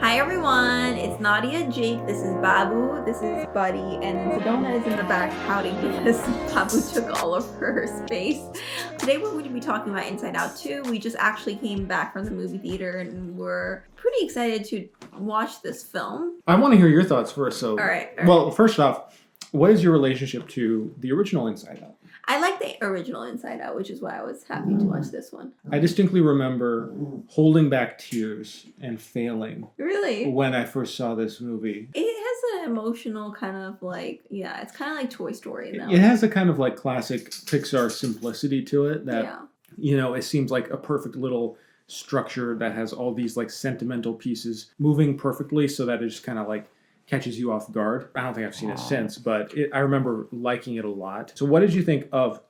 Hi everyone, it's Nadia and Jake. This is Babu, this is Buddy, and then Sedona is in the back pouting because Babu took all of her space. Today we're going to be talking about Inside Out 2. We just actually came back from the movie theater and we're pretty excited to watch this film. I want to hear your thoughts first. So, All right. Well, first off, what is your relationship to the original Inside Out? I like the original Inside Out, which is why I was happy to watch this one. I distinctly remember holding back tears and failing. Really? When I first saw this movie. It has an emotional kind of it's kind of like Toy Story in that It has a kind of like classic Pixar simplicity to it that, yeah. It seems like a perfect little structure that has all these like sentimental pieces moving perfectly so that it just kind of like catches you off guard. I don't think I've seen it since, but I remember liking it a lot. So what did you think of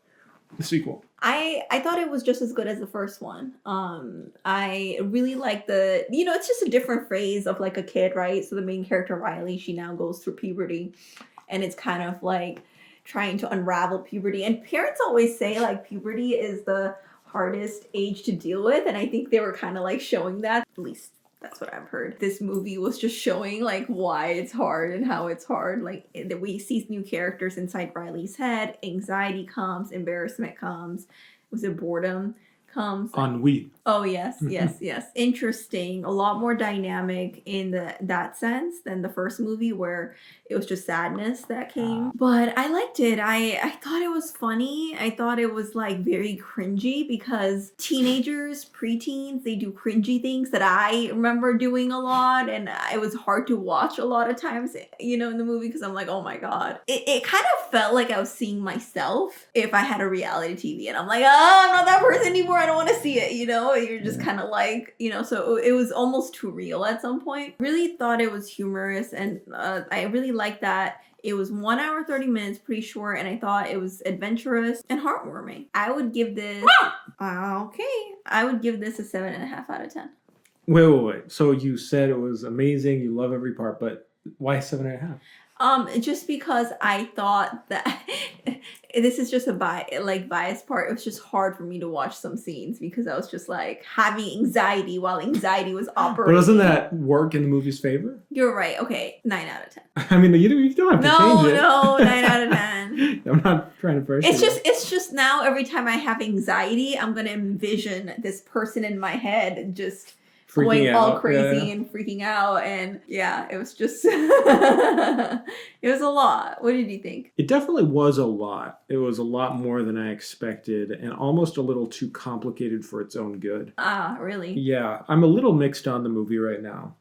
the sequel? I thought it was just as good as the first one. I really like it's just a different phase of like a kid, right? So the main character, Riley, she now goes through puberty and it's kind of like trying to unravel puberty. And parents always say like puberty is the hardest age to deal with. And I think they were kind of like showing that, at least that's what I've heard. This movie was just showing like why it's hard and how it's hard. Like we see new characters inside Riley's head. Anxiety comes, embarrassment comes. Was it boredom comes? Ennui. Oh yes, yes. Interesting. A lot more dynamic in that sense than the first movie where it was just sadness that came. But I liked it. I thought it was funny. I thought it was like very cringy because teenagers, preteens, they do cringy things that I remember doing a lot, and it was hard to watch a lot of times, in the movie because I'm like, oh my god. It kind of felt like I was seeing myself if I had a reality TV, and I'm like, oh, I'm not that person anymore. I don't want to see it. You're just kind of like, so it was almost too real at some point. Really thought it was humorous, and I really liked that. It was 1 hour, 30 minutes, pretty short, and I thought it was adventurous and heartwarming. I would give this, I would give this a 7.5 out of 10. Wait. So you said it was amazing, you love every part, but why 7.5? Just because I thought that this is just a bias part. It was just hard for me to watch some scenes because I was just like having anxiety while anxiety was operating. But doesn't that work in the movie's favor? You're right. Okay, 9 out of 10. I mean, you don't have to change it. No, 9 out of 10. I'm not trying to pressure you. It's just now every time I have anxiety, I'm gonna envision this person in my head just going all crazy and freaking out, and it was just it was a lot. What did you think? It definitely was a lot. It was a lot more than I expected and almost a little too complicated for its own good. Really? Yeah, I'm a little mixed on the movie right now.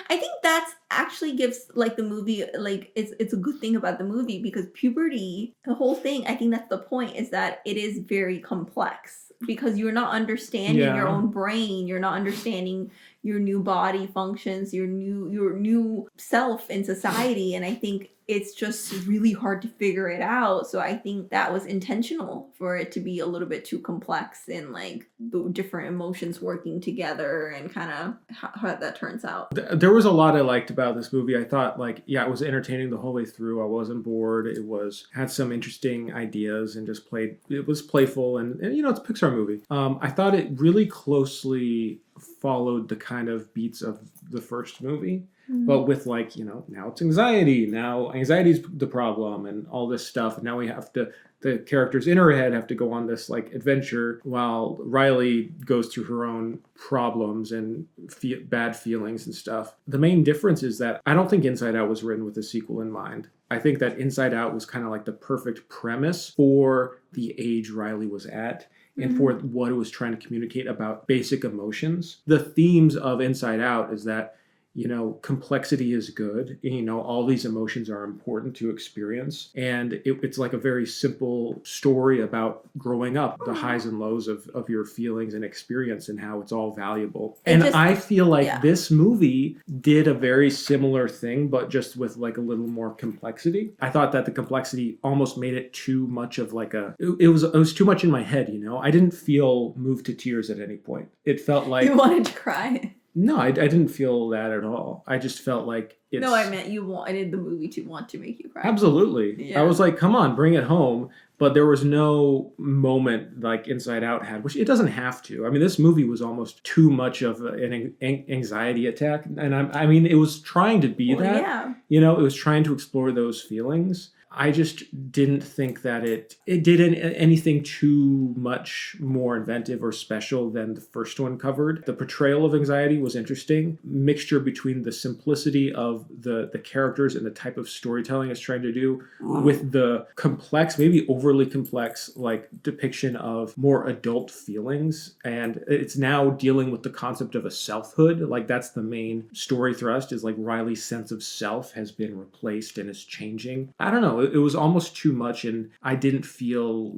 I think that's actually gives like the movie it's a good thing about the movie because puberty, the whole thing, I think that's the point, is that it is very complex because you're not understanding your own brain, you're not understanding your new body functions, your new self in society, and I think it's just really hard to figure it out. So I think that was intentional for it to be a little bit too complex and like the different emotions working together and kind of how that turns out. There was a lot I liked about this movie. I thought it was entertaining the whole way through. I wasn't bored. It had some interesting ideas and it was playful and it's a Pixar movie. I thought it really closely followed the kind of beats of the first movie. But with now it's anxiety. Now anxiety's the problem and all this stuff. Now we have the characters in her head have to go on this like adventure while Riley goes through her own problems and bad feelings and stuff. The main difference is that I don't think Inside Out was written with a sequel in mind. I think that Inside Out was kind of like the perfect premise for the age Riley was at and for what it was trying to communicate about basic emotions. The themes of Inside Out is that complexity is good. All these emotions are important to experience. And it's like a very simple story about growing up, the highs and lows of your feelings and experience and how it's all valuable. I feel like this movie did a very similar thing, but just with like a little more complexity. I thought that the complexity almost made it too much of like it was too much in my head, I didn't feel moved to tears at any point. It felt like... You wanted to cry. No, I didn't feel that at all. I just felt like it's... No, I meant you wanted the movie to want to make you cry. Absolutely. Yeah. I was like, come on, bring it home. But there was no moment like Inside Out had, which it doesn't have to. I mean, this movie was almost too much of an anxiety attack. And I mean, it was trying to be that. Yeah. You know, it was trying to explore those feelings. I just didn't think that it did anything too much more inventive or special than the first one covered. The portrayal of anxiety was interesting. Mixture between the simplicity of the characters and the type of storytelling it's trying to do with the complex, maybe overly complex, like depiction of more adult feelings. And it's now dealing with the concept of a selfhood. Like that's the main story thrust, is like Riley's sense of self has been replaced and is changing. I don't know. It was almost too much, and I didn't feel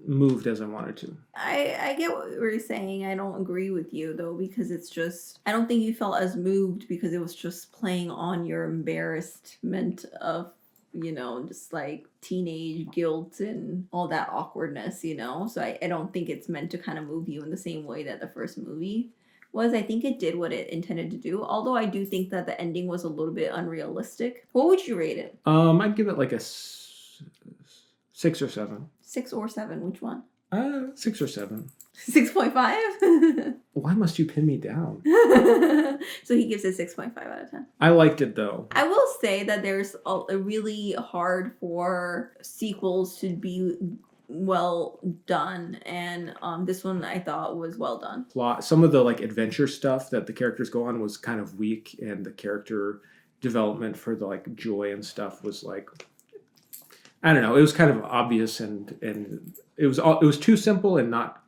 moved as I wanted to. I get what you're saying. I don't agree with you, though, because it's just... I don't think you felt as moved because it was just playing on your embarrassment of, you know, just like teenage guilt and all that awkwardness, you know? So I don't think it's meant to kind of move you in the same way that the first movie was. I think it did what it intended to do, although I do think that the ending was a little bit unrealistic. What would you rate it? I'd give it like a 6 or 7. 6 or 7, which one? 6 or 7. 6.5? Why must you pin me down? So he gives it 6.5 out of 10. I liked it though. I will say that there's a really hard for sequels to be well done, and this one I thought was well done. Plot, some of the like adventure stuff that the characters go on was kind of weak, and the character development for the like joy and stuff was like, I don't know, it was kind of obvious, and it was too simple and not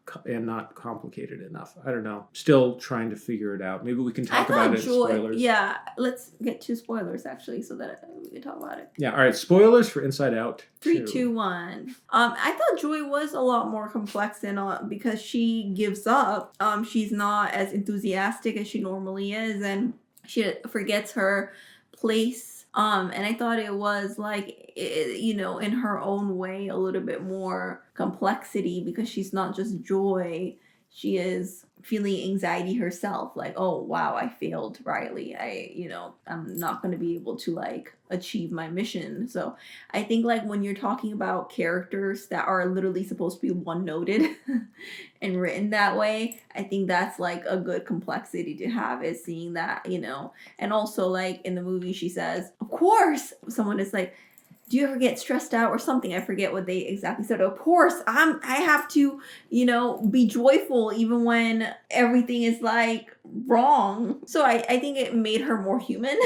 complicated enough. I don't know. Still trying to figure it out. Maybe we can talk about it. Spoilers. Yeah, let's get to spoilers actually, so that we can talk about it. Yeah. All right. Spoilers for Inside Out. 3, 2, 1. I thought Joy was a lot more complex because she gives up. She's not as enthusiastic as she normally is, and she forgets her place. And I thought it was like, you know, in her own way, a little bit more complexity, because she's not just joy. She is feeling anxiety herself. Like, oh, wow, I failed Riley. I'm not going to be able to like achieve my mission. So I think like when you're talking about characters that are literally supposed to be one-noted and written that way, I think that's like a good complexity to have, is seeing that, you know. And also like in the movie, she says, of course, someone is like, do you ever get stressed out or something? I forget what they exactly said. Of course, I have to, you know, be joyful even when everything is like wrong. So I think it made her more human.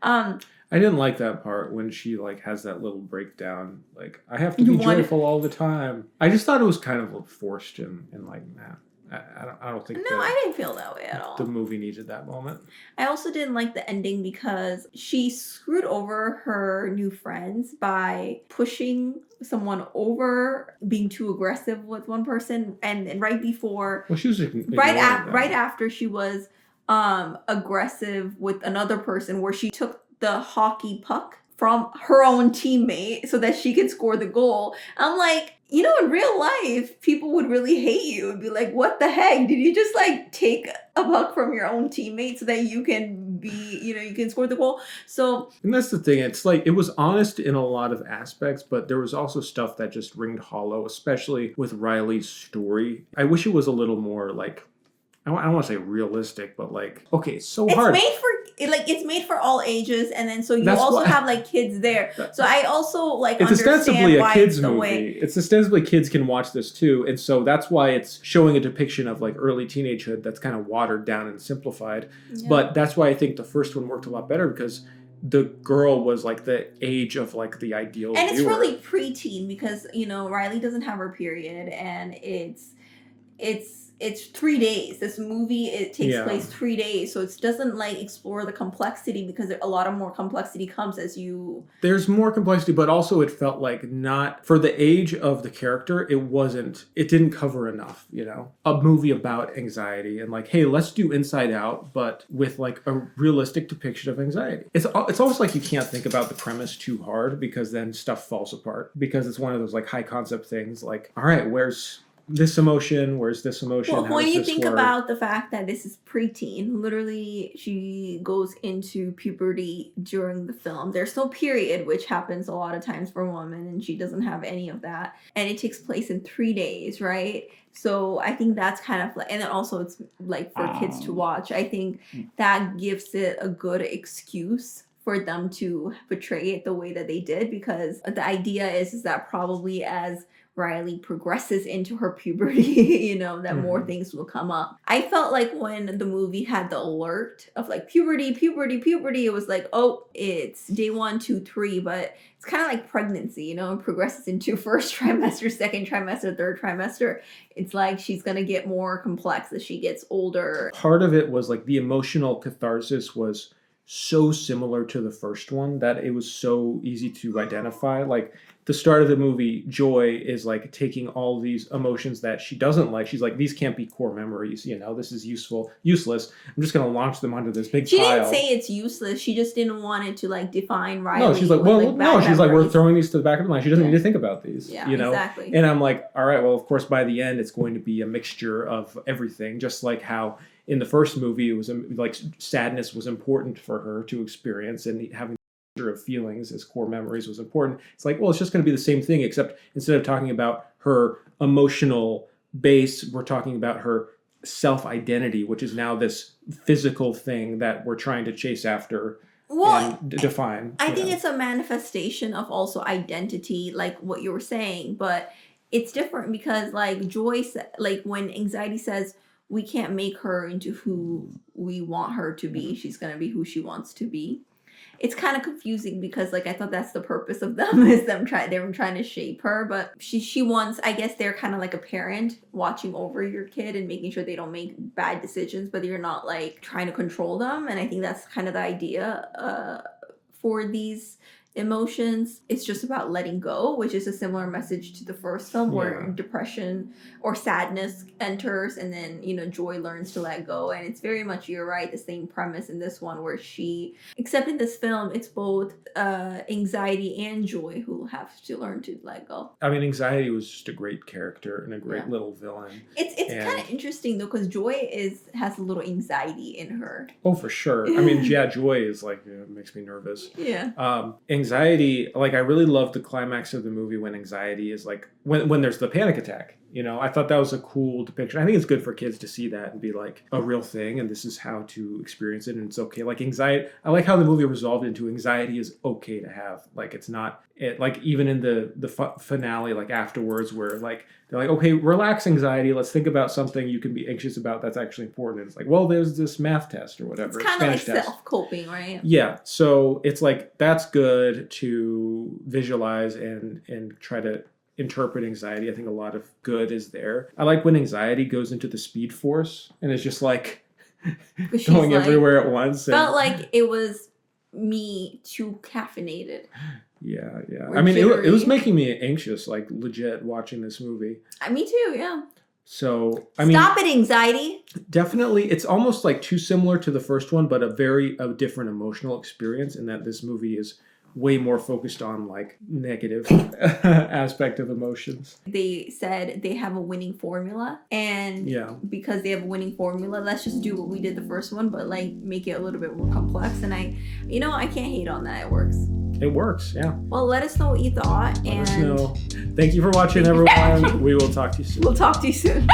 I didn't like that part when she like has that little breakdown. Like, I have to be joyful all the time. I just thought it was kind of forced and like, nah. I don't think. No, I didn't feel that way at all. The movie needed that moment. I also didn't like the ending because she screwed over her new friends by pushing someone over, being too aggressive with one person, and right before, well, she was right after she was aggressive with another person, where she took the hockey puck from her own teammate so that she could score the goal. I'm like, you know, in real life, people would really hate you and be like, what the heck? Did you just like take a puck from your own teammate so that you can be, you know, you can score the goal? So, and that's the thing. It's like, it was honest in a lot of aspects, but there was also stuff that just ringed hollow, especially with Riley's story. I wish it was a little more like, I don't want to say realistic, but like, okay, it's so hard. It's made for all ages, and then so you also have like kids there. So I also like it's understand ostensibly why a kids it's the movie. way. It's ostensibly kids can watch this too, and so that's why it's showing a depiction of like early teenagehood that's kind of watered down and simplified. Yeah. But that's why I think the first one worked a lot better, because the girl was like the age of like the ideal and viewer. It's really preteen, because you know Riley doesn't have her period, and it's 3 days. This movie, it takes place 3 days, so it doesn't like explore the complexity, because a lot of more complexity comes as you... There's more complexity, but also it felt like, not for the age of the character, it didn't cover enough, you know? A movie about anxiety and like, hey, let's do Inside Out, but with like a realistic depiction of anxiety. It's almost like you can't think about the premise too hard, because then stuff falls apart, because it's one of those like high concept things like, all right, where's this emotion, where's this emotion, Well, how when does you this think work? about the fact that this is preteen, literally she goes into puberty during the film. There's no period, which happens a lot of times for women, and she doesn't have any of that. And it takes place in 3 days, right? So I think that's kind of like, and then also it's like for kids to watch. I think that gives it a good excuse for them to portray it the way that they did, because the idea is that probably as Riley progresses into her puberty, that more things will come up. I felt like when the movie had the alert of like puberty, puberty, puberty, it was like, oh, it's day 1, 2, 3, but it's kind of like pregnancy, it progresses into first trimester, second trimester, third trimester. It's like she's going to get more complex as she gets older. Part of it was like the emotional catharsis was so similar to the first one that it was so easy to identify. Like the start of the movie, Joy is like taking all these emotions that she doesn't like. She's like, these can't be core memories. This is useless. I'm just going to launch them onto this big She pile. didn't say it's useless. She just didn't want it to like define Riley. No, she's like, she's like, we're throwing these to the back of the line. She doesn't need to think about these. Yeah, exactly. And I'm like, all right, well, of course, by the end, it's going to be a mixture of everything, just like how in the first movie, it was like sadness was important for her to experience, and having of feelings as core memories was important. It's like, well, it's just going to be the same thing, except instead of talking about her emotional base, we're talking about her self-identity, which is now this physical thing that we're trying to chase after and define. I think it's a manifestation of also identity, like what you were saying, but it's different because like Joyce, like when anxiety says, we can't make her into who we want her to be, she's going to be who she wants to be. It's kind of confusing because like I thought that's the purpose of them is they're trying to shape her, but she wants, I guess they're kind of like a parent watching over your kid and making sure they don't make bad decisions, but you're not like trying to control them. And I think that's kind of the idea for these emotions. It's just about letting go, which is a similar message to the first film where depression or sadness enters and then Joy learns to let go. And it's very much, you're right, the same premise in this one where except in this film it's both anxiety and Joy who have to learn to let go. I mean, anxiety was just a great character and a great little villain. It's kind of interesting though, because Joy has a little anxiety in her. Oh, for sure. I mean, Joy is like, it makes me nervous. Yeah. Anxiety, like I really love the climax of the movie when anxiety is like when there's the panic attack. I thought that was a cool depiction. I think it's good for kids to see that and be like a real thing, and this is how to experience it, and it's okay. Like anxiety, I like how the movie resolved into anxiety is okay to have. Like it's not like even in the finale, like afterwards, where like they're like, okay, relax anxiety. Let's think about something you can be anxious about that's actually important. And it's like, well, there's this math test or whatever. It's kind of like self-coping, right? Yeah. So it's like that's good to visualize and try to interpret anxiety. I think a lot of good is there. I like when anxiety goes into the Speed Force and it's just like going everywhere at once. Felt like it was me too caffeinated. Yeah. I mean, it was making me anxious, like legit watching this movie. Me too, yeah. So, I mean... Stop it, anxiety! Definitely. It's almost like too similar to the first one, but a different emotional experience in that this movie is way more focused on like negative aspect of emotions. They said they have a winning formula, and because they have a winning formula, let's just do what we did the first one, but like make it a little bit more complex. And I can't hate on that. It works. It works, yeah. Well, let us know what you thought. Let us know. Thank you for watching, everyone. We will talk to you soon. We'll talk to you soon.